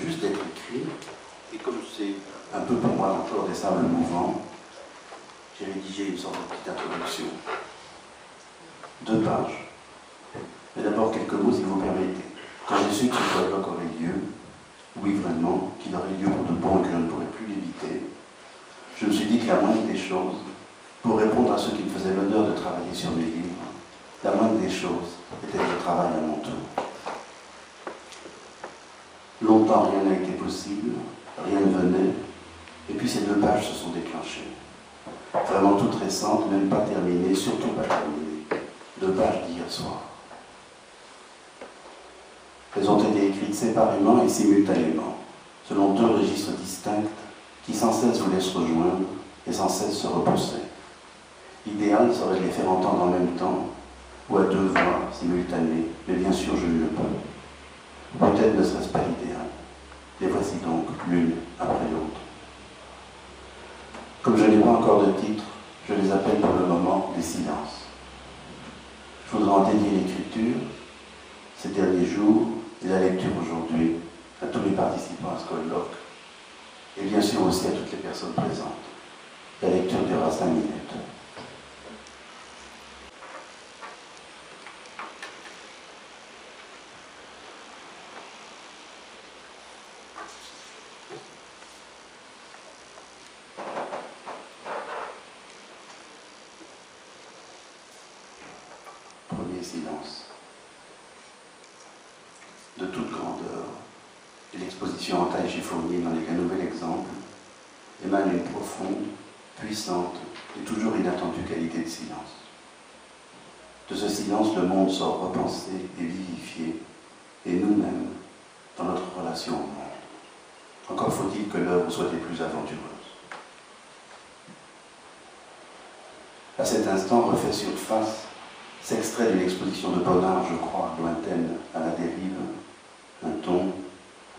juste d'être écrit, et comme c'est un peu pour moi l'emploi des sables mouvants, j'ai rédigé une sorte de petite introduction. 2 pages. Mais d'abord quelques mots si vous permettez. Quand j'ai su que ce colloque aurait lieu, oui vraiment, qu'il aurait lieu pour de bon et que je ne pourrais plus l'éviter, je me suis dit que la moindre des choses, pour répondre à ceux qui me faisaient l'honneur de travailler sur mes livres, la moindre des choses était le travail à mon tour. Longtemps rien n'a été possible, rien ne venait, et puis ces 2 pages se sont déclenchées. Vraiment toutes récentes, même pas terminées, surtout pas terminées. 2 pages d'hier soir. Elles ont été écrites séparément et simultanément, selon 2 registres distincts qui sans cesse vous laissent rejoindre et sans cesse se repousser. L'idéal serait de les faire entendre en même temps, ou à 2 voix simultanées, mais bien sûr je ne le peux. Peut-être ne serait-ce pas l'idéal. Les voici donc l'une après l'autre. Comme je n'ai pas encore de titre, je les appelle pour le moment des silences. Je voudrais en dédier l'écriture, ces derniers jours, et la lecture aujourd'hui, à tous les participants à ce colloque, et bien sûr aussi à toutes les personnes présentes. La lecture durera 5 minutes. Premier silence. De toute grandeur, et l'exposition en taille chiffonnier n'en est qu'un nouvel exemple, émane une profonde, puissante et toujours inattendue qualité de silence. De ce silence, le monde sort repensé et vivifié, et nous-mêmes, dans notre relation au monde. Encore faut-il que l'œuvre soit des plus aventureuses. À cet instant, refait surface, s'extrait d'une exposition de Bonnard, je crois, lointaine, à la dérive, un ton,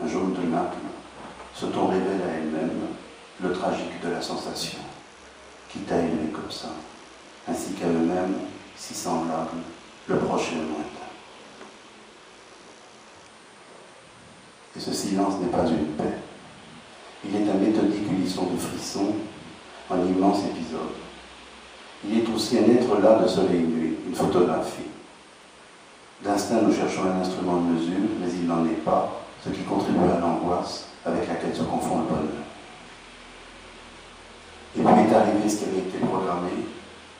un jaune de Naples. Ce ton révèle à elle-même le tragique de la sensation, quitte à aimer comme ça, ainsi qu'à eux-mêmes, si semblables, le proche et le lointain. Et ce silence n'est pas une paix. Il est un méthodique unisson de frissons, un immense épisode. Il est aussi un être là de soleil nuit, une photographie. D'instinct, nous cherchons un instrument de mesure, mais il n'en est pas, ce qui contribue à l'angoisse avec laquelle se confond le bonheur. Et puis est arrivé ce qui avait été programmé,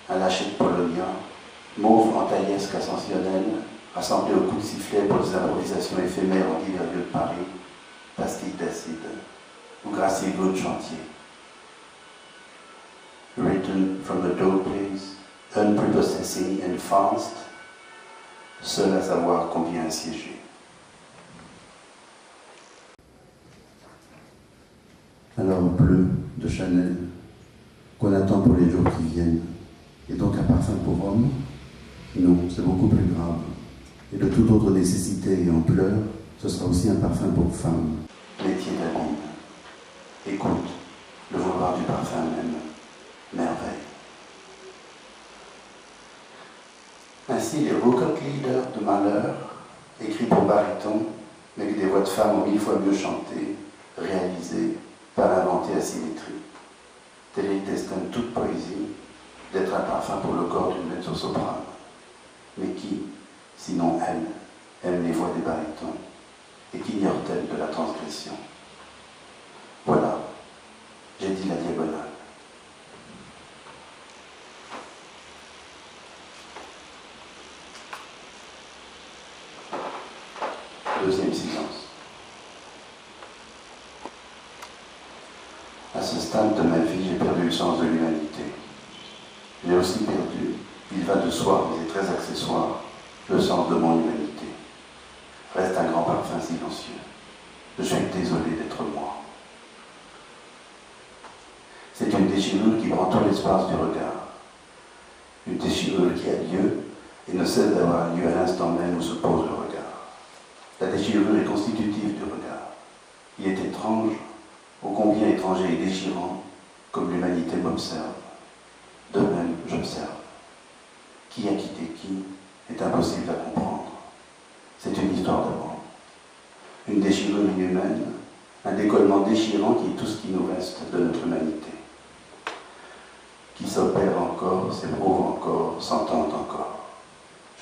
un lâcher de Polonia, mauve entaillesque ascensionnelle, rassemblé au coup de sifflet pour des improvisations éphémères en divers lieux de Paris, pastille d'acide, ou gracier de chantier. Written from a dull place, unprepossessing and fast, seul à savoir combien assiégé. Alors bleu de Chanel, qu'on attend pour les jours qui viennent, et donc un parfum pour homme? Non, c'est beaucoup plus grave. Et de toute autre nécessité et ampleur, ce sera aussi un parfum pour femme. Métier d'abîme. Écoute, le vouloir du parfum même. Merveille. Ainsi, les Rocket Leaders de malheur, écrits pour baryton, mais que des voix de femmes ont 1000 fois mieux chanté, réalisé, par inventer asymétrie. Tel est le destin de toute poésie, d'être un parfum pour le corps d'une mezzo-soprane. Mais qui, sinon elle, aime les voix des barytons, et qu'ignore-t-elle de la transgression? Voilà, j'ai dit la diagonale. Deuxième silence. À ce stade de ma vie, j'ai perdu le sens de l'humanité. J'ai aussi perdu, il va de soi, mais c'est très accessoire, le sens de mon humanité. Reste un grand parfum silencieux. Je suis désolé d'être moi. C'est une déchirure qui prend tout l'espace du regard. Une déchirure qui a lieu et ne cesse d'avoir lieu à l'instant même où se pose le regard. La déchirure est constitutive du regard. Il est étrange, ô combien étranger et déchirant, comme l'humanité m'observe. De même, j'observe. Qui a quitté qui est impossible à comprendre. C'est une histoire d'amour. Une déchirure inhumaine, un décollement déchirant qui est tout ce qui nous reste de notre humanité, qui s'opère encore, s'éprouve encore, s'entend encore.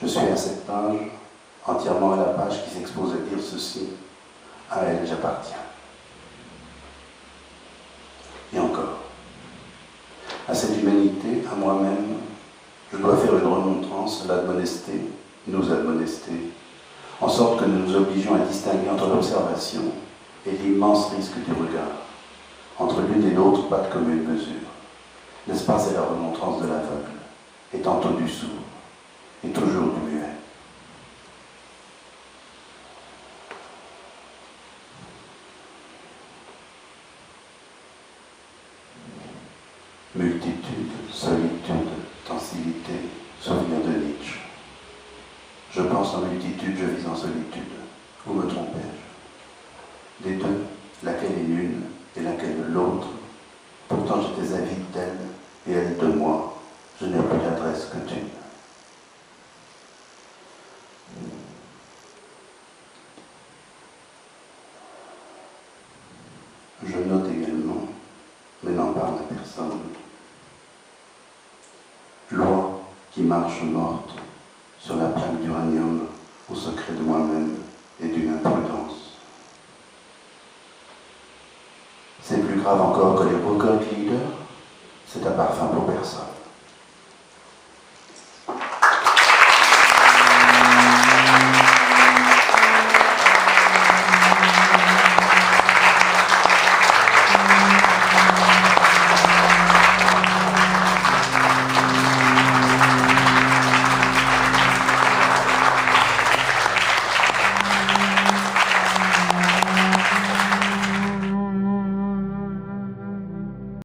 Je suis à cette page, entièrement à la page qui s'expose à dire ceci, à elle j'appartiens. Et encore, à cette humanité, à moi-même, je dois faire une remontrance, l'admonester, nous admonester, en sorte que nous nous obligeons à distinguer entre l'observation et l'immense risque du regard. Entre l'une et l'autre, pas de commune mesure. L'espace est la remontrance de l'aveugle, et tantôt du sourd, et toujours du muet. Multitude, solitude, tensivité, souvenir de Nietzsche. Je pense en multitude, je vis en solitude. Où me trompais-je? Des deux, laquelle est l'une et laquelle l'autre? Pourtant j'étais avide d'elle et elle de moi. Je n'ai plus d'adresse que d'une. Je note également, mais n'en parle à personne, loi qui marche morte sur la plaque d'uranium au secret de moi-même et d'une imprudence. C'est plus grave encore que les records leaders, c'est un parfum pour personne.